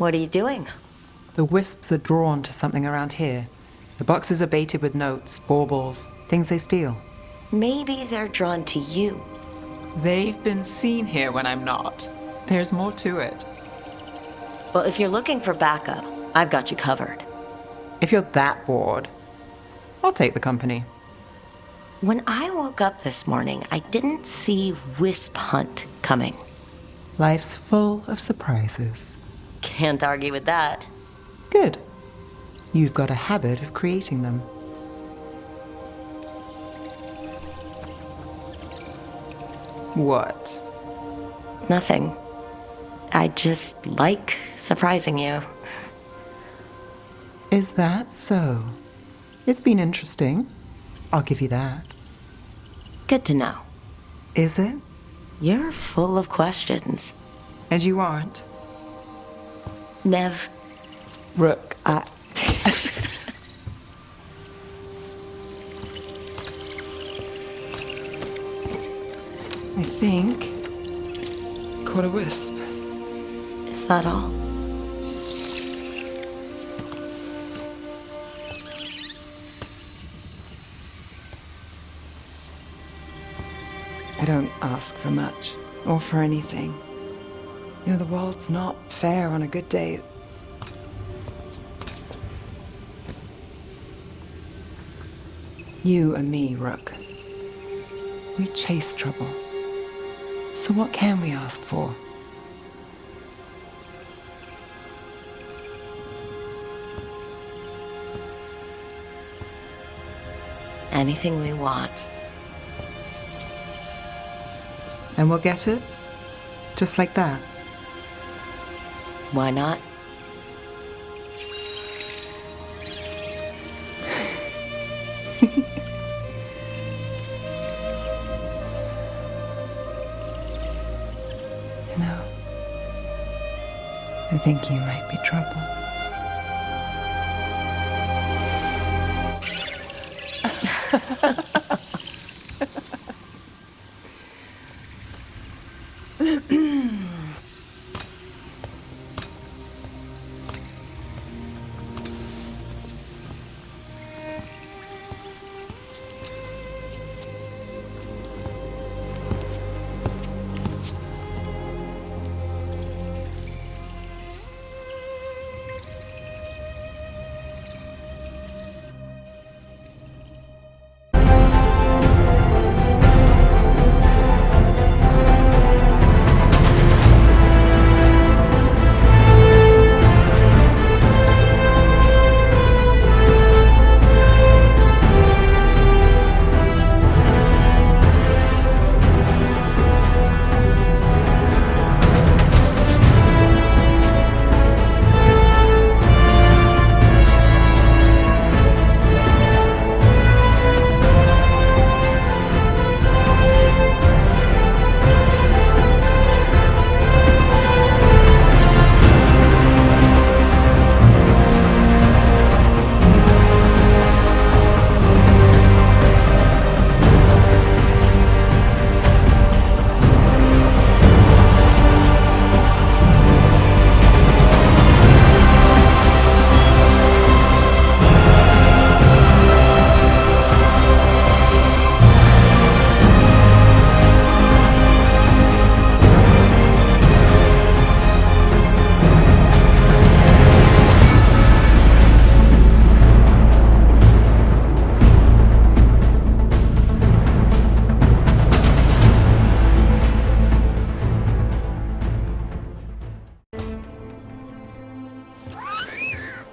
What are you doing? The wisps are drawn to something around here. The boxes are baited with notes, baubles, things they steal. Maybe they're drawn to you. They've been seen here when I'm not. There's more to it. Well, if you're looking for backup, I've got you covered. If you're that bored, I'll take the company. When I woke up this morning, I didn't see Wisp Hunt coming. Life's full of surprises. Can't argue with that. Good. You've got a habit of creating them. What? Nothing. I just like surprising you. Is that so? It's been interesting. I'll give you that. Good to know. Is it? You're full of questions. And you aren't? Nev. Rook, I think... caught a wisp. Is that all? I don't ask for much, or for anything. You know, the world's not fair on a good day. You and me, Rook. We chase trouble. So what can we ask for? Anything we want. And we'll get it? Just like that? Why not? You know, I think you might be trouble.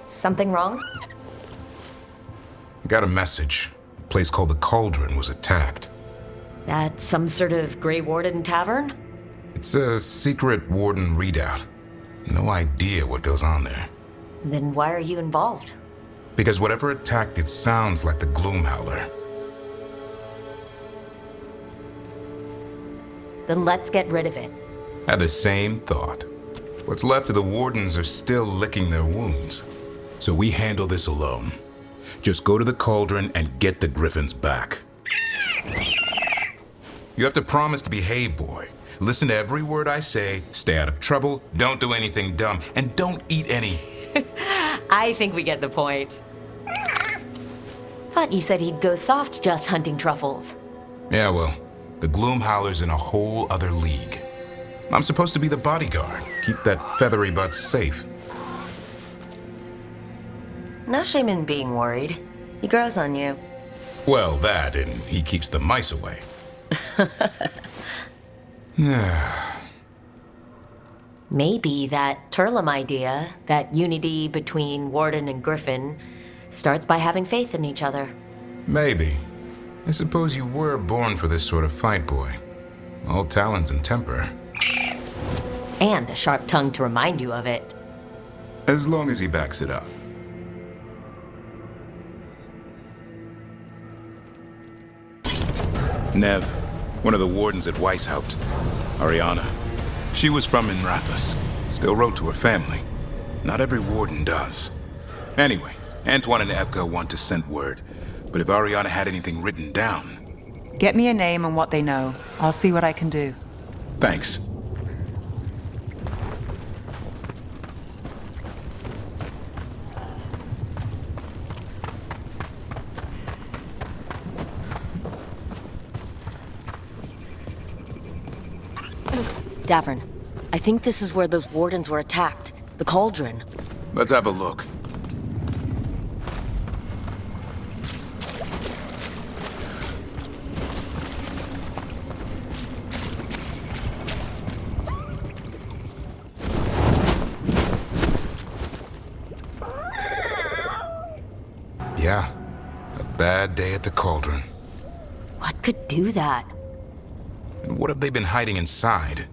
Something wrong? I got a message. A place called the Cauldron was attacked. At some sort of Grey Warden tavern? It's a secret warden readout. No idea what goes on there. Then why are you involved? Because whatever attacked it sounds like the Gloomhowler. Then let's get rid of it. Had the same thought. What's left of the wardens are still licking their wounds. So we handle this alone. Just go to the Cauldron and get the Griffins back. You have to promise to behave, boy. listen to every word I say, stay out of trouble, don't do anything dumb, and don't eat any. I think we get the point. Thought you said he'd go soft just hunting truffles. Yeah, well, the Gloomhowler's in a whole other league. I'm supposed to be the bodyguard, keep that feathery butt safe. No shame in being worried. He grows on you. Well, that, and he keeps the mice away. Maybe that Turlum idea, that unity between Warden and Griffin, starts by having faith in each other. Maybe. I suppose you were born for this sort of fight, boy. All talents and temper. And a sharp tongue to remind you of it. As long as he backs it up. Nev, one of the wardens at Weishaupt. Ariana. She was from Inrathus. Still wrote to her family. Not every warden does. Anyway, Antoine and Evka want to send word. But if Ariana had anything written down... Get me a name and what they know. I'll see what I can do. Thanks. Davern, I think this is where those wardens were attacked. The cauldron. Let's have a look. Yeah, a bad day at the cauldron. What could do that? And what have they been hiding inside?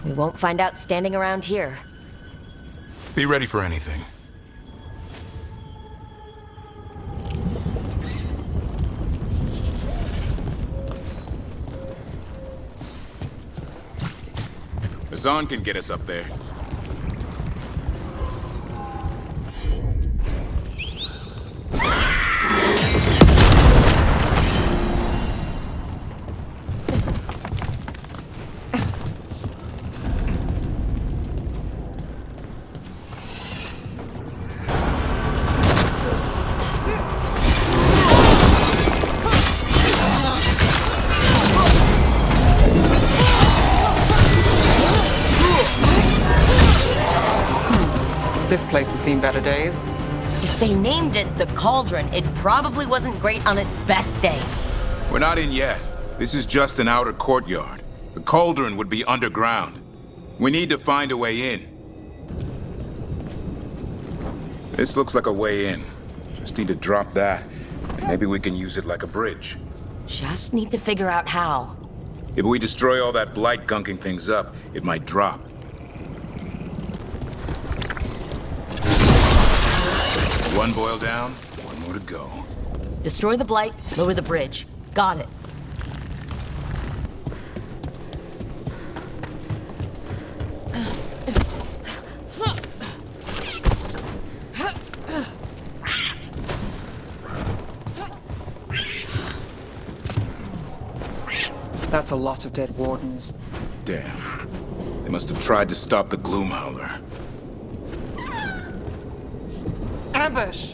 We won't find out standing around here. Be ready for anything. Azan can get us up there. This place has seen better days. If they named it the Cauldron, it probably wasn't great on its best day. We're not in yet. This is just an outer courtyard. The cauldron would be underground. We need to find a way in. This looks like a way in. Just need to drop that. And maybe we can use it like a bridge. Just need to figure out how. If we destroy all that blight gunking things up, it might drop. One boil down, one more to go. Destroy the blight, lower the bridge. Got it. That's a lot of dead wardens. Damn. They must have tried to stop the Gloomhowler. Ambush!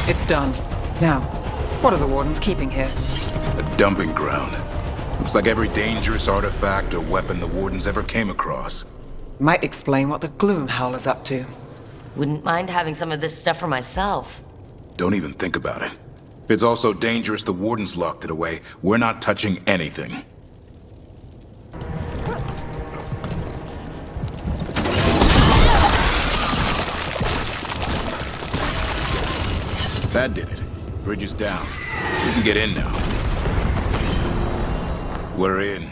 It's done. Now, what are the wardens keeping here? A dumping ground. Looks like every dangerous artifact or weapon the wardens ever came across. Might explain what the Gloomhowler's up to. Wouldn't mind having some of this stuff for myself. Don't even think about it. If it's also dangerous the wardens locked it away, we're not touching anything. That did it. bridge is down. We can get in now. We're in.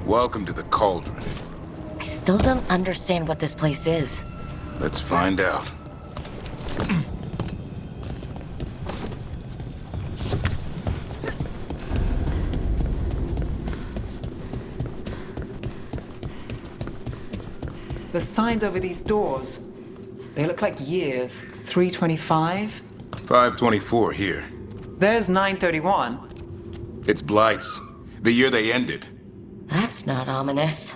Welcome to the Cauldron. I still don't understand what this place is. Let's find out. The signs over these doors, they look like years. 325. 524 here. There's 931. It's Blight's. The year they ended. That's not ominous.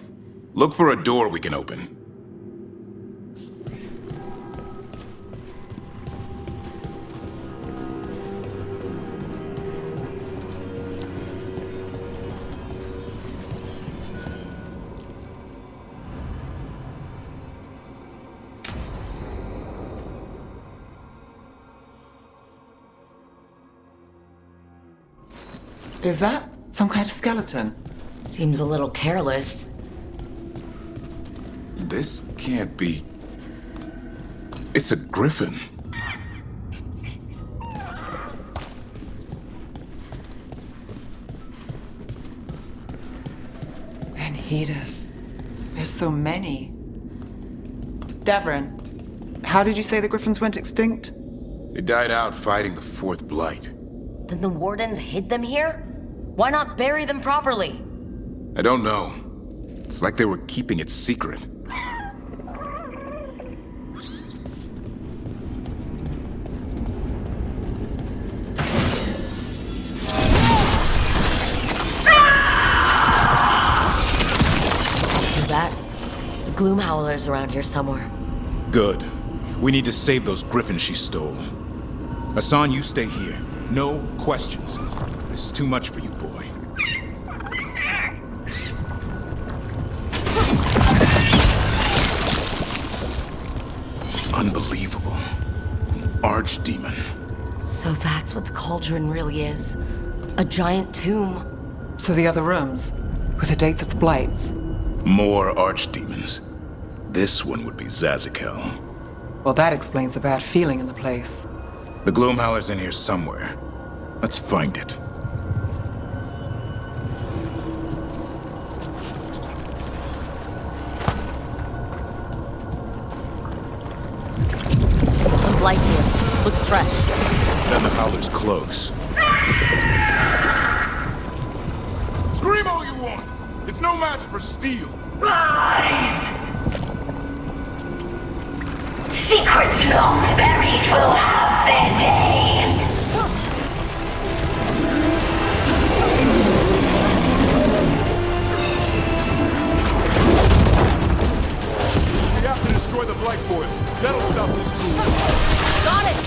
Look for a door we can open. Is that some kind of skeleton? Seems a little careless. This can't be... It's a griffin. Manhidas. There's so many. Davrin, how did you say the griffins went extinct? They died out fighting the Fourth Blight. Then the wardens hid them here? Why not bury them properly? I don't know. It's like they were keeping it secret. That the gloom howler's around here somewhere. Good. We need to save those griffins she stole. Hassan, you stay here. No questions. This is too much for you, boy. Unbelievable. An archdemon. So that's what the cauldron really is. A giant tomb. So the other rooms, with the dates of the blights. More archdemons. This one would be Zazakel. Well, that explains the bad feeling in the place. The Gloomhowler's in here somewhere. Let's find it. Some blight here. Looks fresh. Then the Howler's close. Scream all you want! It's no match for steel! Rise! Secrets long buried will have their day. We have to destroy the Blight Boys. That'll stop this group. Got it!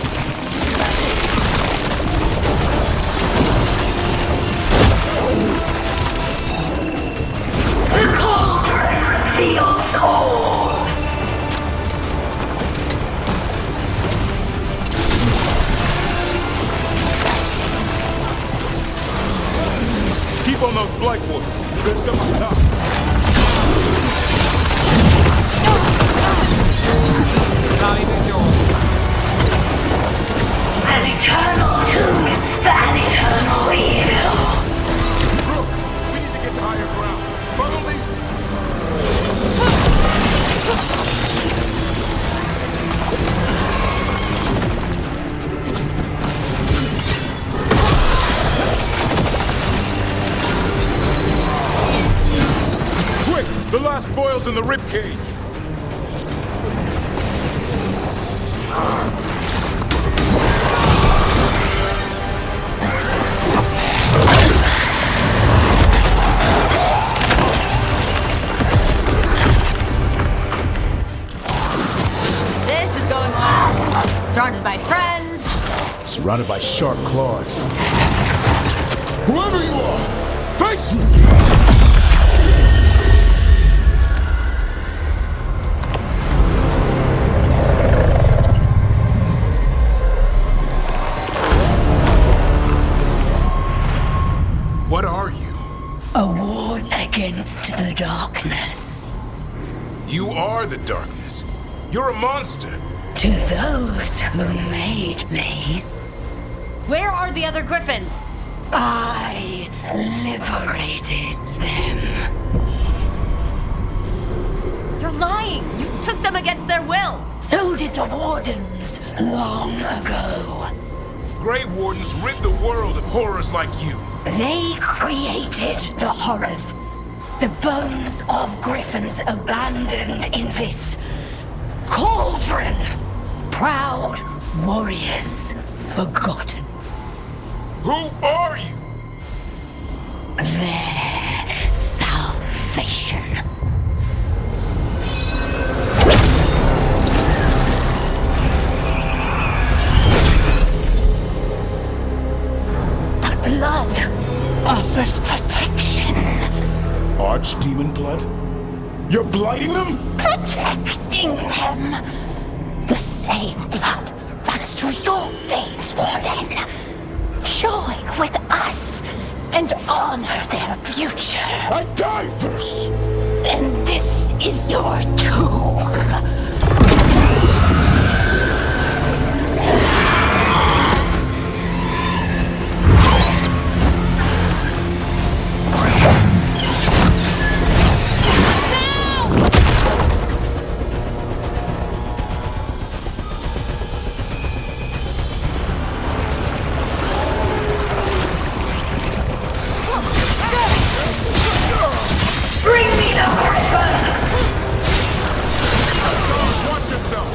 The cauldron reveals all. Keep on those Blight Boys. There's some on top. An eternal tomb for an eternal evil. Brooke, we need to get to higher ground. Follow me. Quick! The last boil's in the ribcage. This is going well. Surrounded by friends. Surrounded by sharp claws. Whoever you are, face me! What are you? A ward against the darkness. You are the darkness. You're a monster. To those who made me, Where are the other griffins? I liberated them. You're lying! You took them against their will! So did the Wardens long ago. Grey Wardens rid the world of horrors like you. They created the horrors. The bones of griffins abandoned in this cauldron. Proud warriors forgotten. Who are you? Their salvation. The blood offers protection. Archdemon blood? You're blighting them? Protecting them. The same blood runs through your veins, Warden. Join with us and honor their future. I die first! Then this is your tomb. Bring me the griffin! Watch yourself!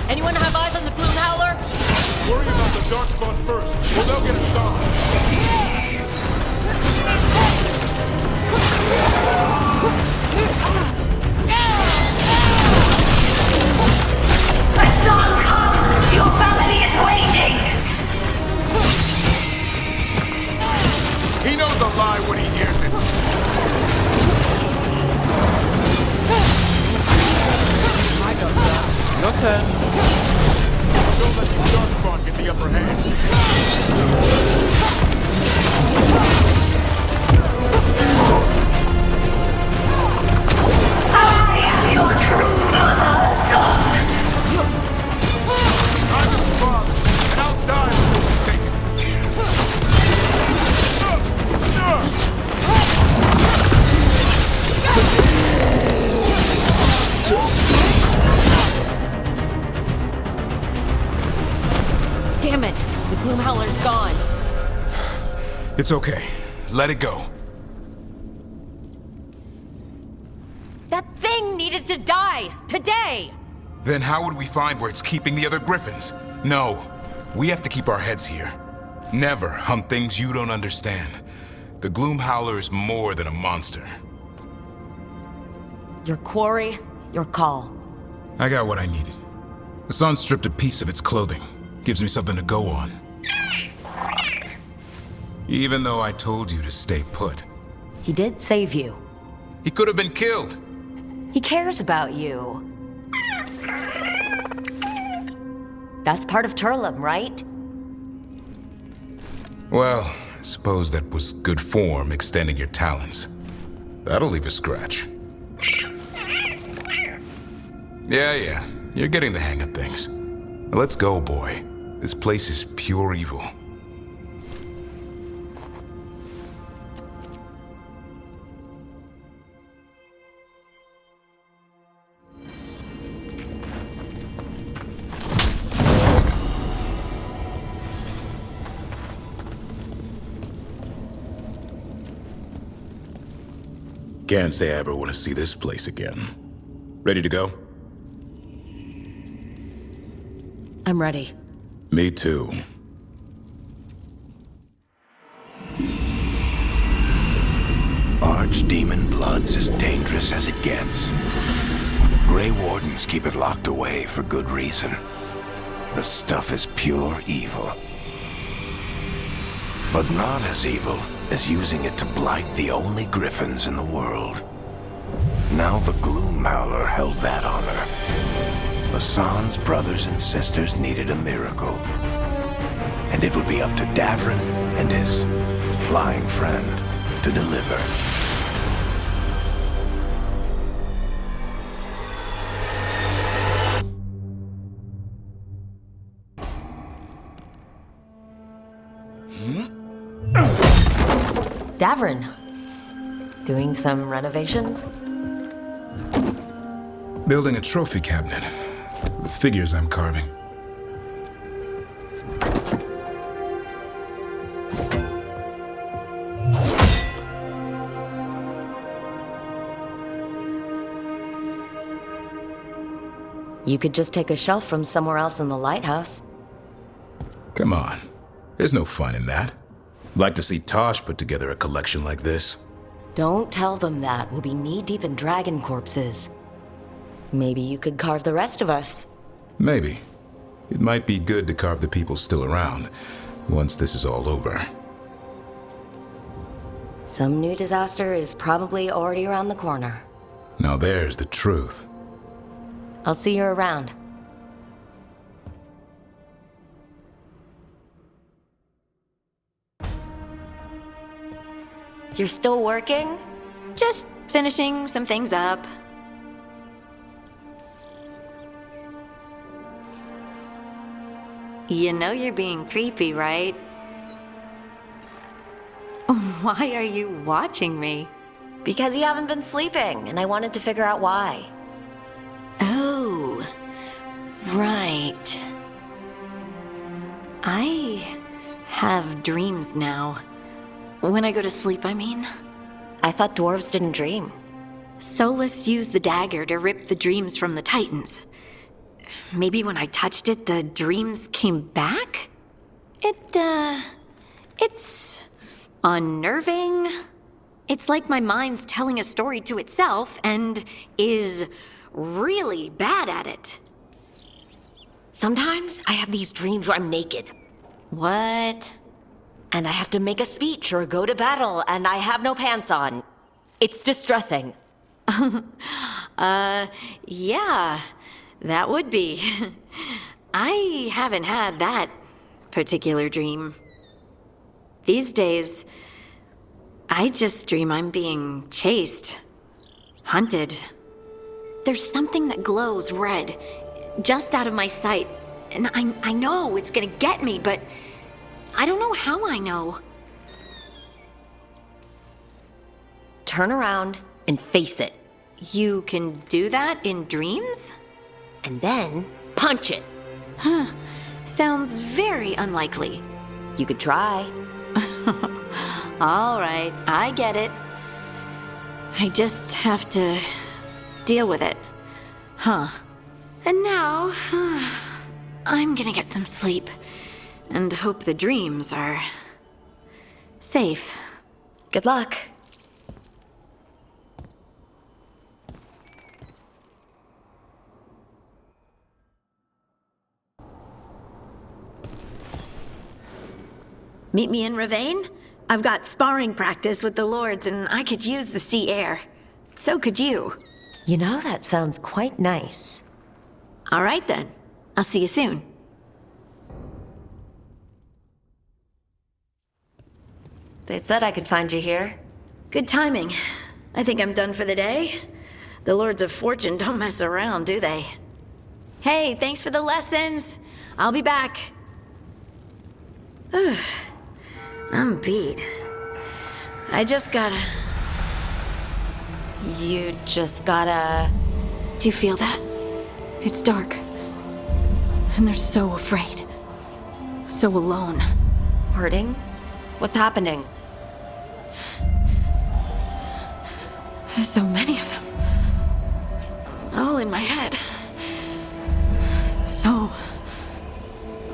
Anyone have eyes on the Gloom Howler? Worry about the Darkspawn first, or they'll get aside. Hassan, come! Your family is waiting! He knows a lie when he hears it. Your turn. Don't let the Darkspawn get the upper hand. I am your true mother, son. I'm his father, and I'll die before you take it. Damn it! The Gloom Howler's gone. It's okay. Let it go. That thing needed to die! Today! Then how would we find where it's keeping the other griffins? No. We have to keep our heads here. Never hunt things you don't understand. The Gloom Howler is more than a monster. Your quarry, your call. I got what I needed. The sun stripped a piece of its clothing. Gives me something to go on. Even though I told you to stay put. He did save you. He could have been killed. He cares about you. That's part of Turlum, right? Well, I suppose that was good form, extending your talons. That'll leave a scratch. Yeah, you're getting the hang of things. Now let's go, boy. This place is pure evil. Can't say I ever want to see this place again. Ready to go? I'm ready. Me too. Archdemon blood's as dangerous as it gets. Grey Wardens keep it locked away for good reason. The stuff is pure evil. But not as evil as using it to blight the only griffins in the world. Now the Gloom Howler held that honor. Hassan's brothers and sisters needed a miracle. And it would be up to Davrin and his flying friend to deliver. Davrin. Doing some renovations? Building a trophy cabinet. The figures I'm carving. You could just take a shelf from somewhere else in the lighthouse. Come on. There's no fun in that. Like to see Tosh put together a collection like this. Don't tell them that. We'll be knee-deep in dragon corpses. Maybe you could carve the rest of us. Maybe. It might be good to carve the people still around, once this is all over. Some new disaster is probably already around the corner. Now there's the truth. I'll see you around. You're still working? Just finishing some things up. You know you're being creepy, right? Why are you watching me? Because you haven't been sleeping, and I wanted to figure out why. Oh, right. I have dreams now. When I go to sleep, I mean. I thought dwarves didn't dream. Solus used the dagger to rip the dreams from the Titans. Maybe when I touched it, the dreams came back? It's unnerving. It's like my mind's telling a story to itself and is really bad at it. Sometimes I have these dreams where I'm naked. What? And I have to make a speech or go to battle, and I have no pants on. It's distressing. Yeah, that would be. I haven't had that particular dream. These days, I just dream I'm being chased, hunted. There's something that glows red, just out of my sight, and I know it's gonna get me, but I don't know how I know. Turn around and face it. You can do that in dreams? And then punch it. Sounds very unlikely. You could try. All right, I get it. I just have to deal with it. Huh. And now, I'm gonna get some sleep and hope the dreams are safe. Good luck. Meet me in Ravane? I've got sparring practice with the lords and I could use the sea air. So could you. You know, that sounds quite nice. All right then. I'll see you soon. They said I could find you here. Good timing. I think I'm done for the day. The Lords of Fortune don't mess around, do they? Hey, thanks for the lessons. I'll be back. I'm beat. I just gotta... You just gotta... Do you feel that? It's dark. And they're so afraid. So alone. Hurting? What's happening? There's so many of them. All in my head. So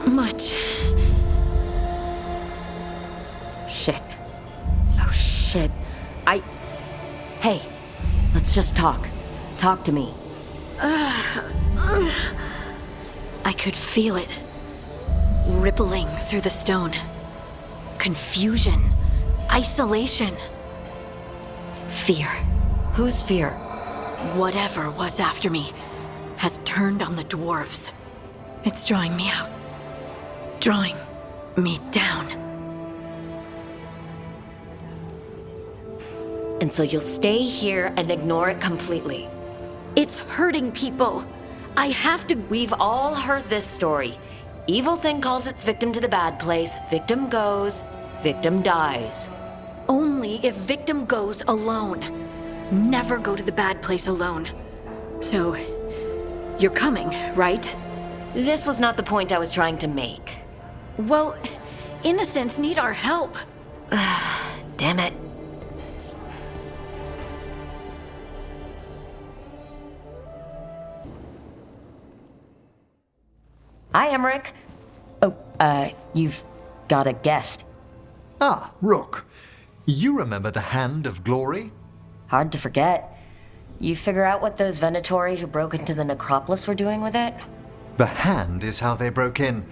much. Shit. Oh, shit. Hey, let's just talk. Talk to me. I could feel it. Rippling through the stone. Confusion. Isolation. Fear. Whose fear? Whatever was after me has turned on the dwarves. It's drawing me out. Drawing me down. And so you'll stay here and ignore it completely. It's hurting people. I have to... We've all heard this story. Evil thing calls its victim to the bad place. Victim goes, victim dies. only if victim goes alone. Never go to the bad place alone. So, you're coming, right? This was not the point I was trying to make. Well, innocents need our help. Damn it. Hi, Emmerich. Oh, you've got a guest. Ah, Rook. You remember the Hand of Glory? Hard to forget. You figure out what those Venatori who broke into the necropolis were doing with it? The hand is how they broke in.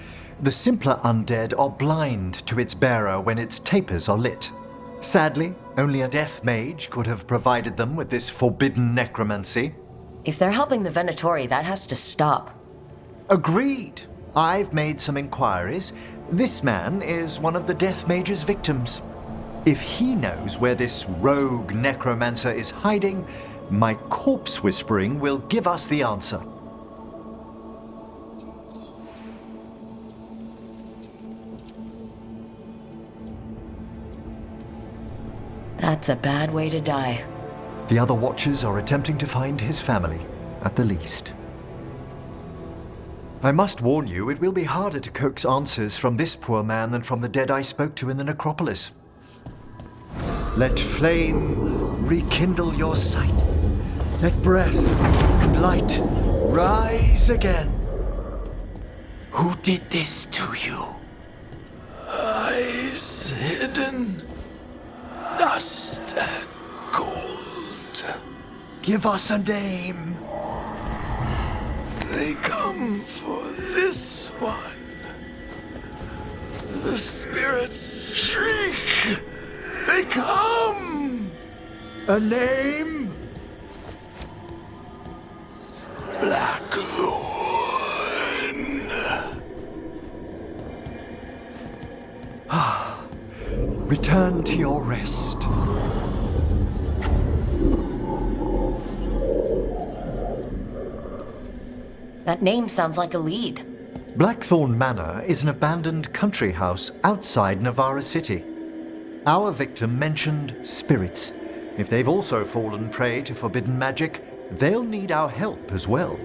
The simpler undead are blind to its bearer when its tapers are lit. Sadly, only a death mage could have provided them with this forbidden necromancy. If they're helping the Venatori, that has to stop. Agreed. I've made some inquiries. This man is one of the death mage's victims. If he knows where this rogue necromancer is hiding, my corpse whispering will give us the answer. That's a bad way to die. The other Watchers are attempting to find his family, at the least. I must warn you, it will be harder to coax answers from this poor man than from the dead I spoke to in the necropolis. Let flame rekindle your sight. Let breath and light rise again. Who did this to you? Eyes hidden, dust and gold. Give us a name. They come for this one. The spirits shriek. They come. A name? Blackthorn. Return to your rest. That name sounds like a lead. Blackthorn Manor is an abandoned country house outside Navarra City. Our victim mentioned spirits. If they've also fallen prey to forbidden magic, they'll need our help as well.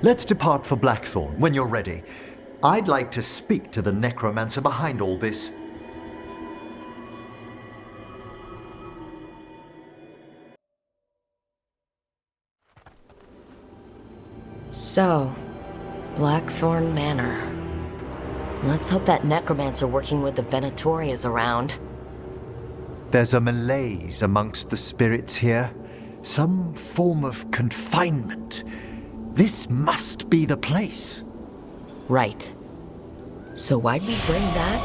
Let's depart for Blackthorn when you're ready. I'd like to speak to the necromancer behind all this. So, Blackthorn Manor. Let's hope that necromancer working with the Venatori is around. There's a malaise amongst the spirits here. Some form of confinement. This must be the place. Right. So why'd we bring that?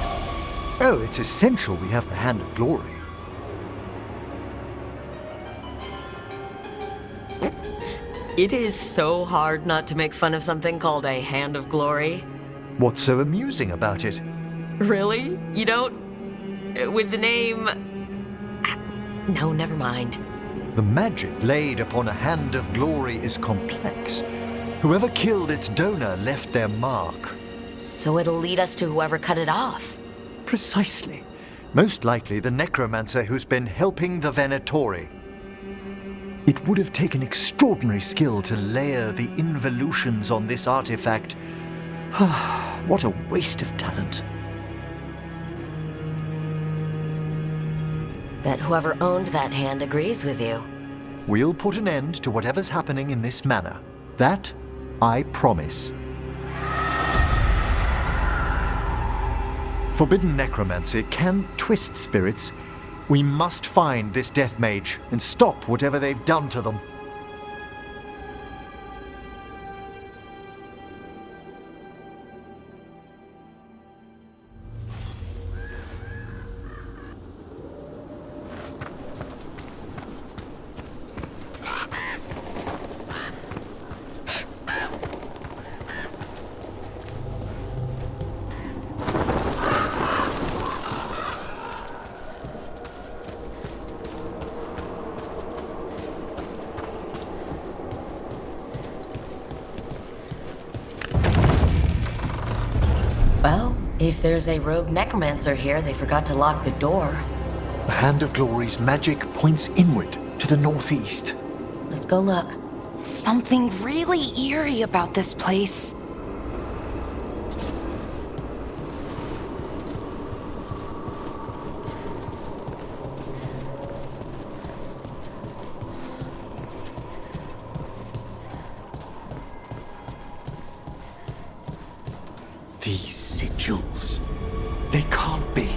Oh, it's essential we have the Hand of Glory. It is so hard not to make fun of something called a Hand of Glory. What's so amusing about it? Really? You don't? With the name... No, never mind. The magic laid upon a Hand of Glory is complex. Whoever killed its donor left their mark. So it'll lead us to whoever cut it off. Precisely. Most likely the necromancer who's been helping the Venatori. It would have taken extraordinary skill to layer the involutions on this artifact. What a waste of talent. Bet whoever owned that hand agrees with you. We'll put an end to whatever's happening in this manor. That I promise. Forbidden necromancy can twist spirits. We must find this death mage and stop whatever they've done to them. If there's a rogue necromancer here, they forgot to lock the door. The Hand of Glory's magic points inward to the northeast. Let's go look. Something really eerie about this place. These sigils. They can't be.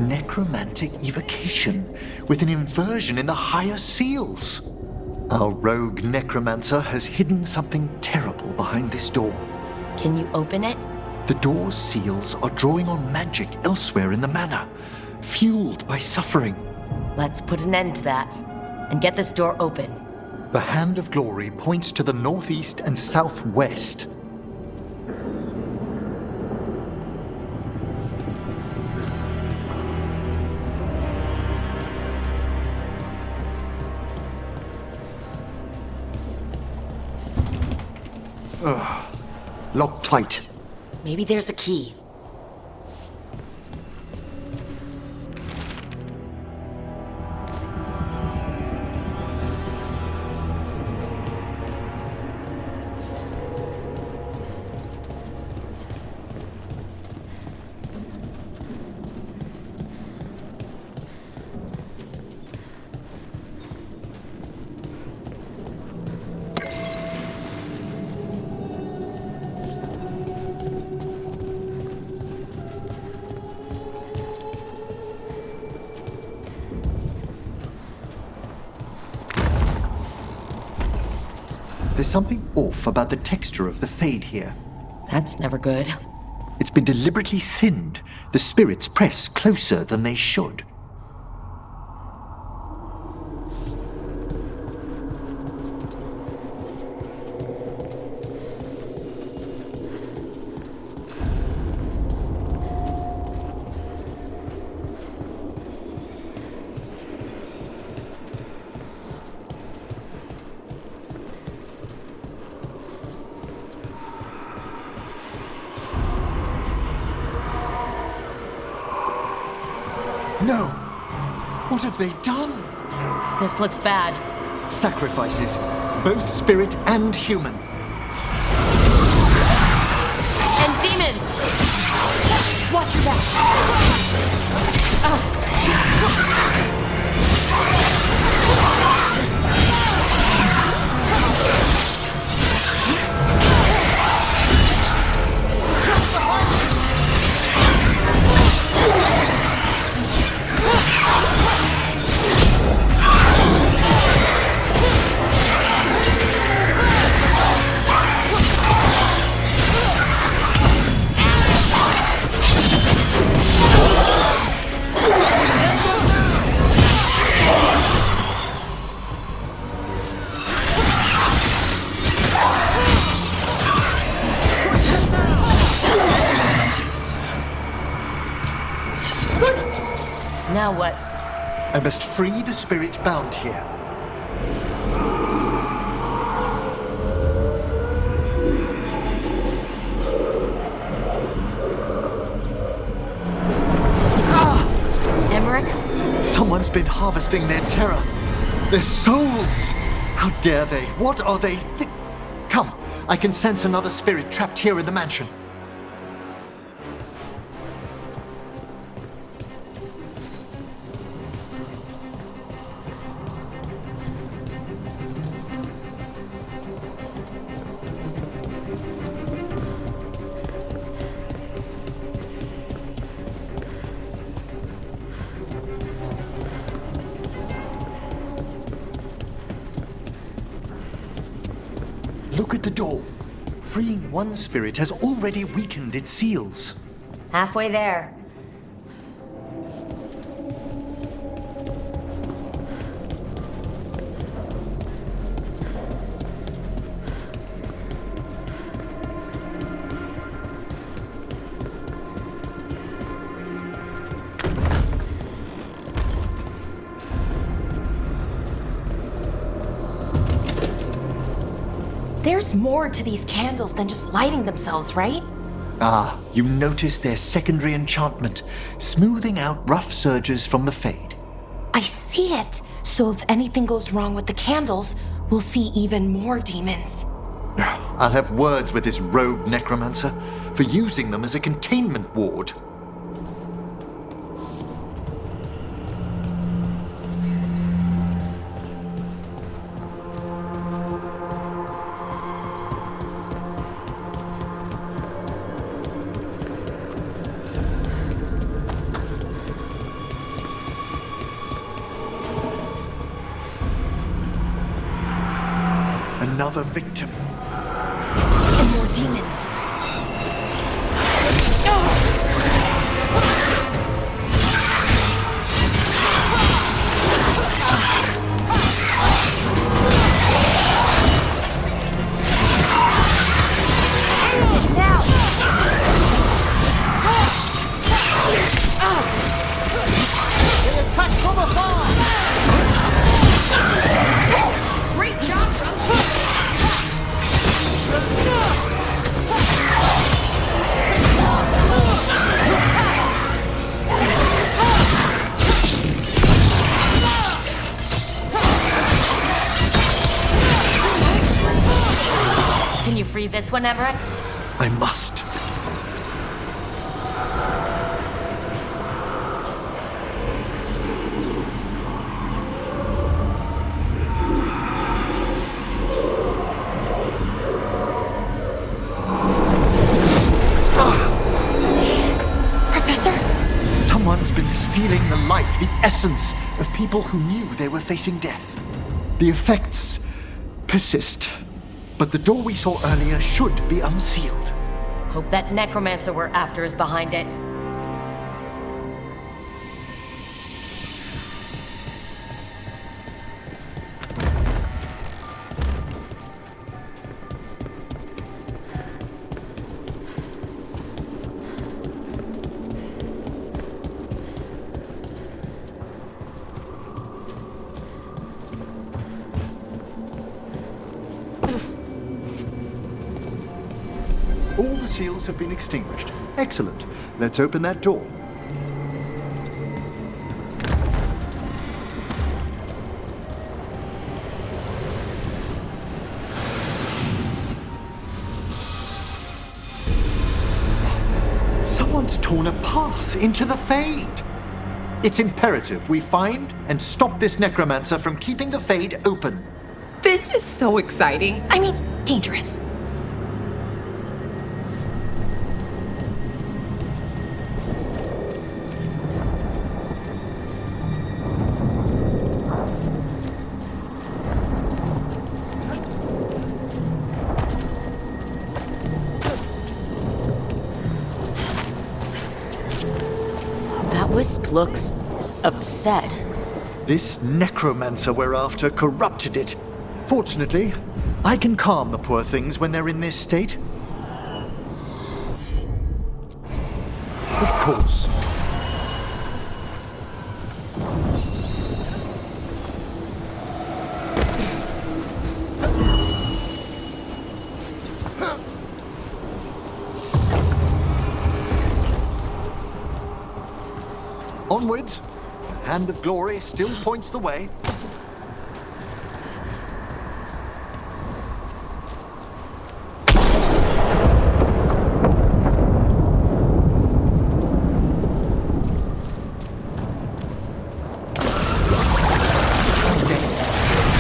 Necromantic evocation, with an inversion in the higher seals. Our rogue necromancer has hidden something terrible behind this door. Can you open it? The door's seals are drawing on magic elsewhere in the manor, fueled by suffering. Let's put an end to that, and get this door open. The Hand of Glory points to the northeast and southwest. Locked tight. Maybe there's a key. There's something off about the texture of the fade here. That's never good. It's been deliberately thinned. The spirits press closer than they should. No! What have they done? This looks bad. Sacrifices, both spirit and human. And demons! Watch your back! Now what? I must free the spirit bound here. Emmerich? Someone's been harvesting their terror. Their souls! How dare they? What are they? Come, I can sense another spirit trapped here in the mansion. Look at the door. Freeing one spirit has already weakened its seals. Halfway there. There's more to these candles than just lighting themselves, right? Ah, you notice their secondary enchantment, smoothing out rough surges from the Fade. I see it. So if anything goes wrong with the candles, we'll see even more demons. I'll have words with this rogue necromancer for using them as a containment ward. Another victim. And more demons. Can you free this one, Everett? I must. Professor? Someone's been stealing the life, the essence of people who knew they were facing death. The effects persist, but the door we saw earlier should be unsealed. Hope that necromancer we're after is behind it. All the seals have been extinguished. Excellent. Let's open that door. Someone's torn a path into the Fade. It's imperative we find and stop this necromancer from keeping the Fade open. This is so exciting. I mean, dangerous. That wisp looks upset. This necromancer we're after corrupted it. Fortunately, I can calm the poor things when they're in this state. Of course. Onwards. Hand of Glory still points the way.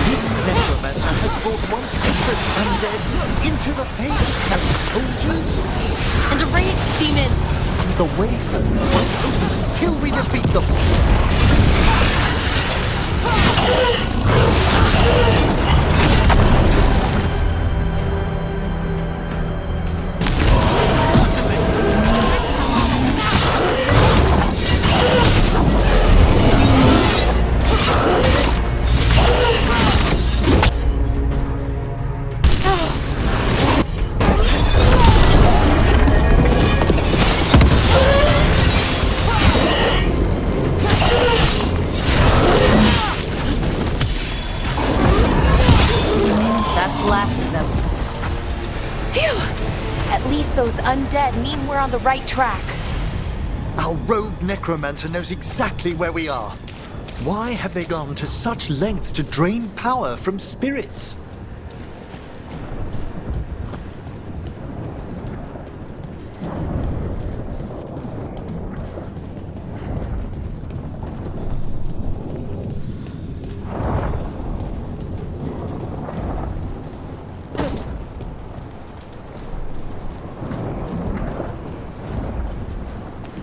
This necromancer has brought monstrous undead into the Fade as soldiers. And a rage demon! The way forward won't open till we defeat them. That's the last of them. At least those undead mean we're on the right track. Our rogue necromancer knows exactly where we are. Why have they gone to such lengths to drain power from spirits?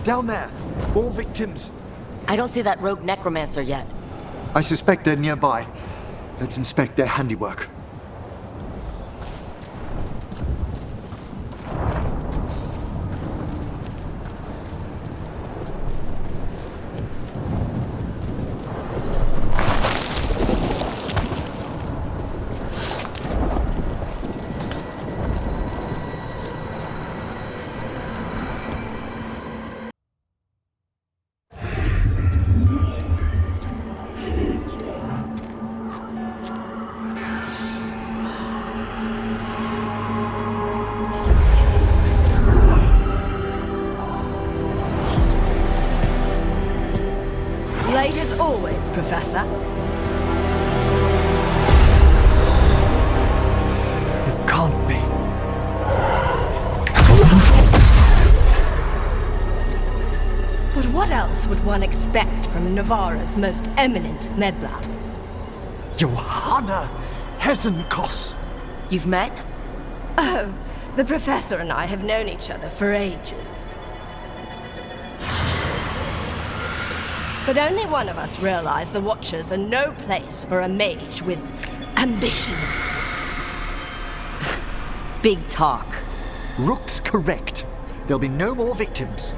Down there! More victims! I don't see that rogue necromancer yet. I suspect they're nearby. Let's inspect their handiwork. Late as always, Professor. It can't be. But what else would one expect from Navarra's most eminent meddler? Johanna Hesenkos! You've met? Oh, the Professor and I have known each other for ages. But only one of us realized the Watchers are no place for a mage with ambition. Big talk. Rook's correct. There'll be no more victims.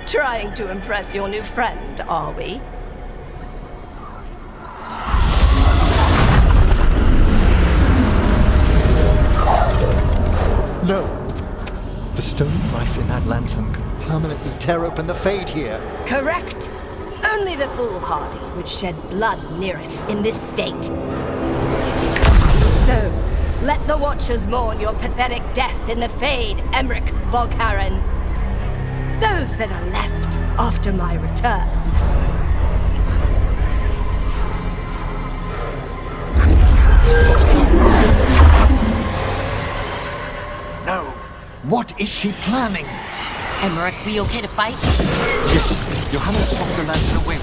Trying to impress your new friend, are we? No. The stone knife in that lantern could permanently tear open the Fade here. Correct. Only the foolhardy would shed blood near it in this state. So, let the Watchers mourn your pathetic death in the Fade, Emmerich Volkaren. Those that are left after my return. No. What is she planning? Emmerich, we okay to fight? Yes. Johanna swapped the lantern away.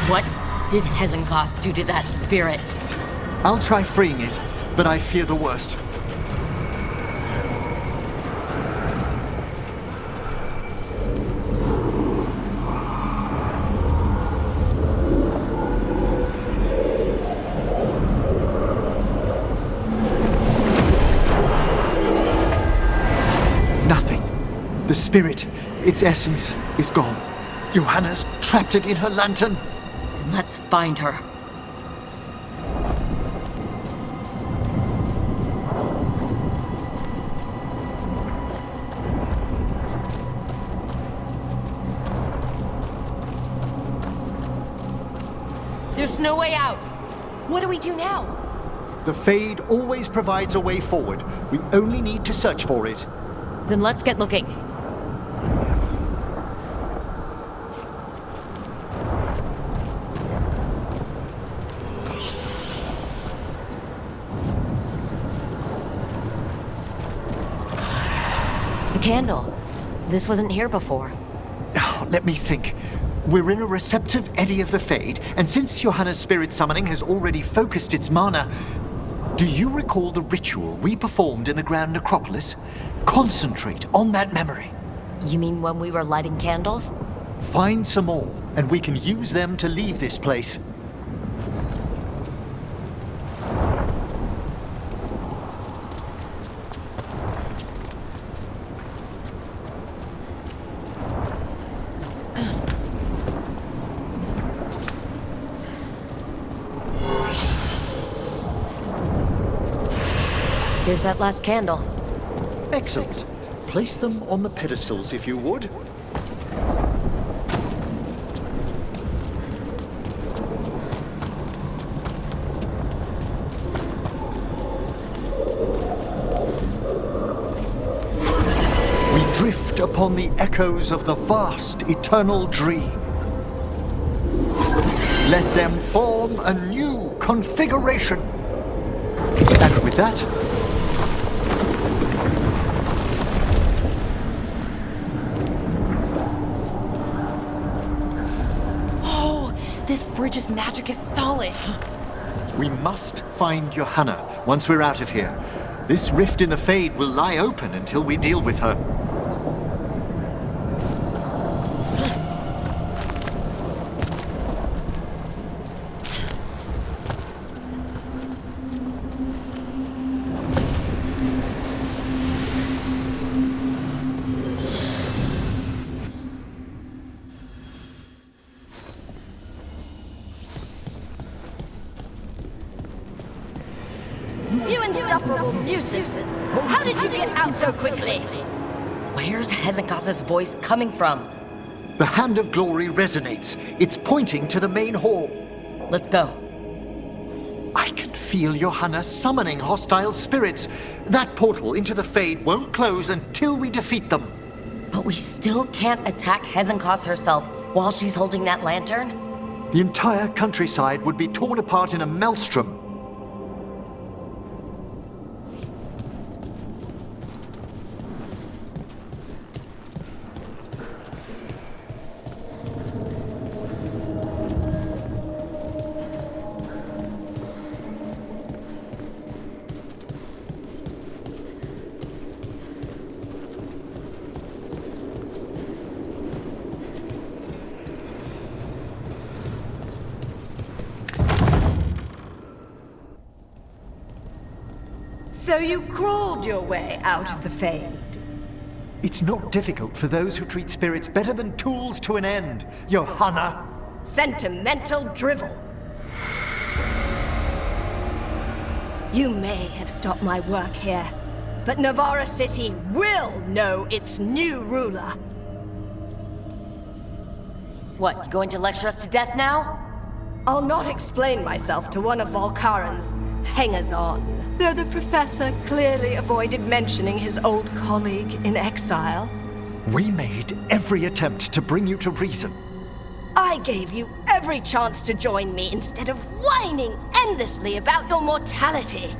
What did Hesenkos do to that spirit? I'll try freeing it, but I fear the worst. Nothing. The spirit, its essence, is gone. Johanna's trapped it in her lantern. Let's find her. There's no way out. What do we do now? The Fade always provides a way forward. We only need to search for it. Then let's get looking. A candle. This wasn't here before. Oh, let me think. We're in a receptive eddy of the Fade, and since Johanna's spirit summoning has already focused its mana, do you recall the ritual we performed in the Grand Necropolis? Concentrate on that memory. You mean when we were lighting candles? Find some more, and we can use them to leave this place. Here's that last candle. Excellent. Place them on the pedestals if you would. We drift upon the echoes of the vast eternal dream. Let them form a new configuration. And with that, This bridge's magic is solid. we must find Johanna once we're out of here. This rift in the Fade will lie open until we deal with her. You insufferable nuisances! How did you get out so quickly? Where's Hezekiah's voice coming from? The Hand of Glory resonates. It's pointing to the main hall. Let's go. I can feel Johanna summoning hostile spirits. That portal into the Fade won't close until we defeat them. But we still can't attack Hezekiah herself while she's holding that lantern? The entire countryside would be torn apart in a maelstrom. So you crawled your way out of the Fade. It's not difficult for those who treat spirits better than tools to an end, Johanna. Sentimental drivel. You may have stopped my work here, but Navarra City will know its new ruler. What, you going to lecture us to death now? I'll not explain myself to one of Volkaran's hangers-on. Though the professor clearly avoided mentioning his old colleague in exile. We made every attempt to bring you to reason. I gave you every chance to join me instead of whining endlessly about your mortality.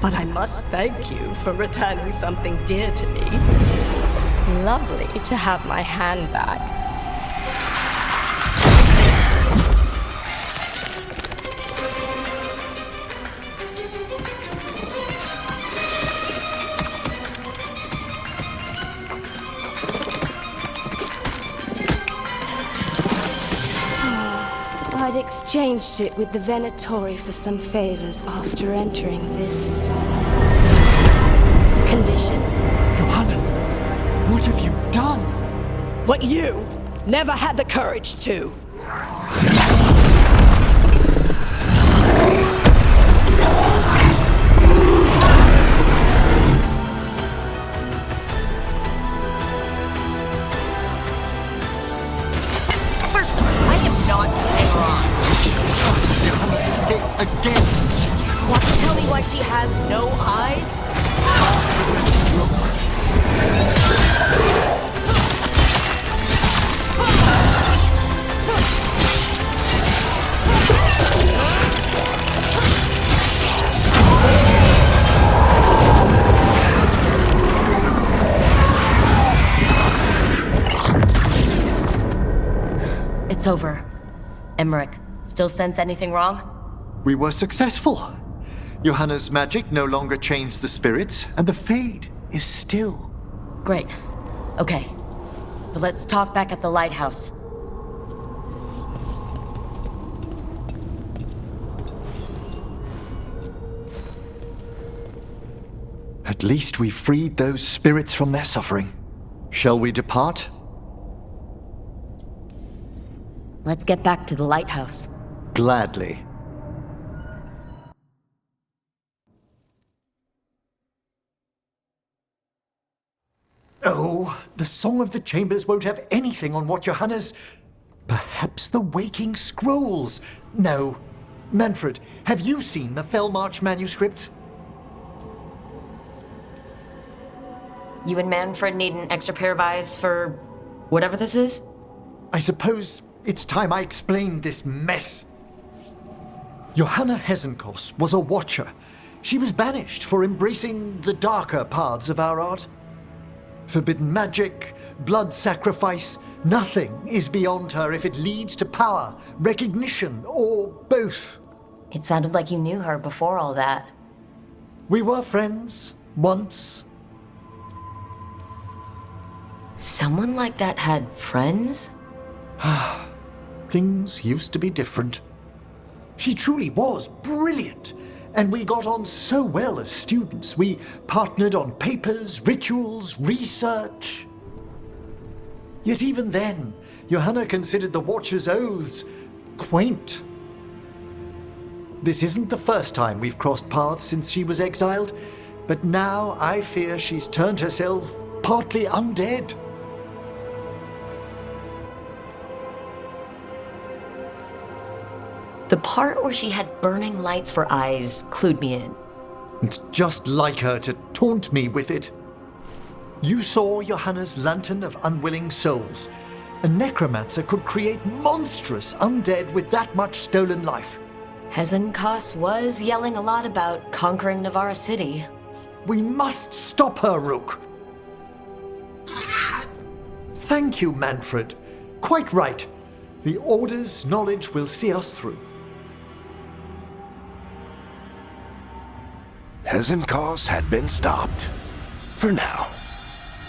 But I must thank you for returning something dear to me. Lovely to have my hand back. I'd exchanged it with the Venatori for some favors after entering this condition. Johanna, what have you done? What you never had the courage to. Again! Want to tell me why she has no eyes? It's over. Emmerich, still sense anything wrong? We were successful. Johanna's magic no longer chains the spirits, and the Fade is still. Great. Okay. But let's talk back at the lighthouse. At least we freed those spirits from their suffering. Shall we depart? Let's get back to the lighthouse. Gladly. Oh, the Song of the Chambers won't have anything on what Johanna's... Perhaps the Waking Scrolls? No. Manfred, have you seen the Fellmarch manuscripts? You and Manfred need an extra pair of eyes for whatever this is? I suppose it's time I explained this mess. Johanna Hesenkos was a watcher. She was banished for embracing the darker paths of our art. Forbidden magic, blood sacrifice, nothing is beyond her if it leads to power, recognition, or both. It sounded like you knew her before all that. We were friends, once. Someone like that had friends? Things used to be different. She truly was brilliant, and we got on so well as students. We partnered on papers, rituals, research. Yet even then, Johanna considered the Watcher's oaths quaint. This isn't the first time we've crossed paths since she was exiled, but now I fear she's turned herself partly undead. The part where she had burning lights for eyes clued me in. It's just like her to taunt me with it. You saw Johanna's Lantern of Unwilling Souls. A necromancer could create monstrous undead with that much stolen life. Hesenkos was yelling a lot about conquering Navarra City. We must stop her, Rook. Thank you, Manfred. Quite right. The Order's knowledge will see us through. Hesenkos had been stopped. For now.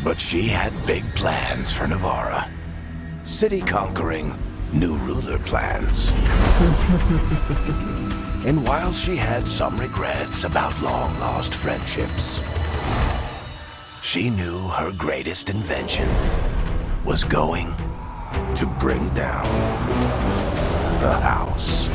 But she had big plans for Navarra. City conquering, new ruler plans. And while she had some regrets about long-lost friendships, she knew her greatest invention was going to bring down the house.